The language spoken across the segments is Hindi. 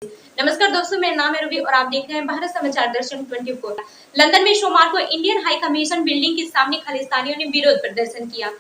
नमस्कार दोस्तों, मेरा नाम है रवि और आप देख रहे हैं भारत समाचार दर्शन 24। लंदन में सोमवार को इंडियन हाई कमीशन बिल्डिंग के सामने खालिस्तानियों ने विरोध प्रदर्शन किया।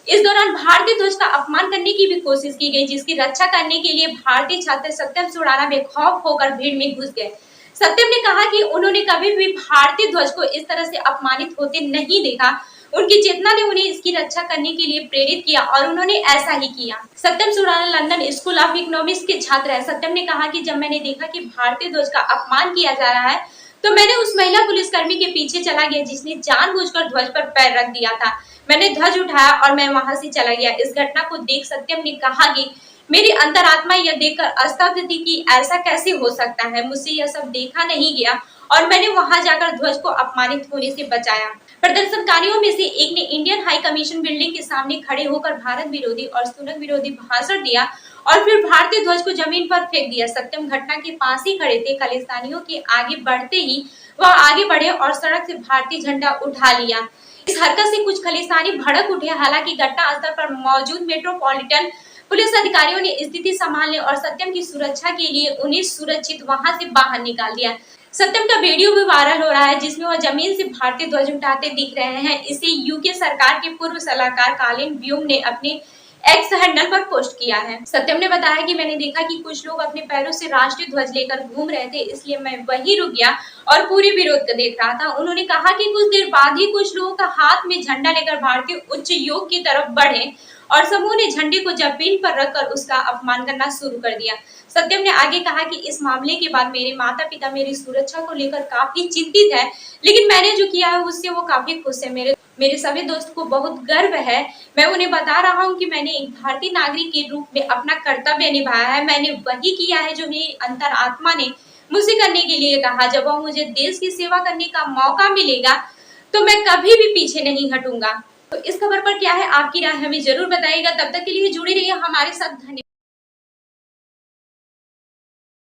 इस दौरान भारतीय ध्वज का अपमान करने की भी कोशिश की गई, जिसकी रक्षा करने के लिए भारतीय छात्र सत्यम सुराणा बेखौफ होकर भीड़ में घुस गए। सत्यम ने कहा कि उन्होंने कभी भी भारतीय ध्वज को इस तरह से अपमानित होते नहीं देखा। उनकी चेतना ने उन्हें इसकी रक्षा करने के लिए प्रेरित किया और उन्होंने ऐसा ही किया। Satyam Surana London School of Economics के छात्र हैं। सत्यम ने कहा कि जब मैंने देखा कि भारतीय ध्वज का अपमान किया जा रहा है तो मैंने उस महिला पुलिसकर्मी के पीछे चला गया जिसने जानबूझकर ध्वज पर पैर रख दिया था। मैंने ध्वज उठाया और मैं वहां से चला गया। इस घटना को देख सत्यम ने कहा कि मेरी अंतरात्मा यह देखकर स्तब्ध थी कि ऐसा कैसे हो सकता है। मुझसे यह सब देखा नहीं गया और मैंने वहां जाकर ध्वज को अपमानित होने से बचाया। प्रदर्शनकारियों में से एक ने इंडियन हाई कमीशन बिल्डिंग के सामने खड़े होकर भारत विरोधी और सुलभ विरोधी भाषण दिया और फिर भारतीय ध्वज को जमीन पर फेंक दिया। सत्यम घटना के पास ही खड़े थे। खालिस्तानियों के आगे बढ़ते ही वह आगे बढ़े और सड़क से भारतीय झंडा उठा लिया। इस हरकत से कुछ खालिस्तानी भड़क उठे। हालांकि घटना स्थल पर मौजूद मेट्रोपॉलिटन पुलिस अधिकारियों ने स्थिति संभालने और सत्यम की सुरक्षा के लिए उन्हें सुरक्षित वहां से बाहर निकाल दिया। सत्यम का वीडियो भी वायरल हो रहा है जिसमें वह जमीन से भारतीय ध्वज उठाते दिख रहे हैं। इसे यूके सरकार के पूर्व सलाहकार कालिन व्यूम ने अपने एक्स हैंडल पर पोस्ट किया है। सत्यम ने बताया कि मैंने देखा कि कुछ लोग अपने पैरों से राष्ट्रीय ध्वज लेकर घूम रहे थे, इसलिए मैं वहीं रुक गया और पूरे विरोध को देख रहा था। उन्होंने कहा कि कुछ देर बाद ही कुछ लोगों का हाथ में झंडा लेकर भारतीय उच्च योग की तरफ बढ़े और समूह ने झंडे को जमीन पर रखकर उसका अपमान करना शुरू कर दिया। सत्यम ने आगे कहा कि इस मामले के बाद मेरे माता पिता मेरी सुरक्षा को लेकर काफी चिंतित है, लेकिन मैंने जो किया है उससे वो काफी खुश है। मेरे सभी दोस्त को बहुत गर्व है। मैं उन्हें बता रहा हूँ कि मैंने एक भारतीय नागरिक के रूप में अपना कर्तव्य निभाया है। मैंने वही किया है जो मेरी अंतरात्मा ने मुझसे करने के लिए कहा। जब मुझे देश की सेवा करने का मौका मिलेगा तो मैं कभी भी पीछे नहीं हटूंगा। तो इस खबर पर क्या है आपकी राय, हमें जरूर बताइएगा। तब तक के लिए जुड़े रहिए हमारे साथ। धन्यवाद।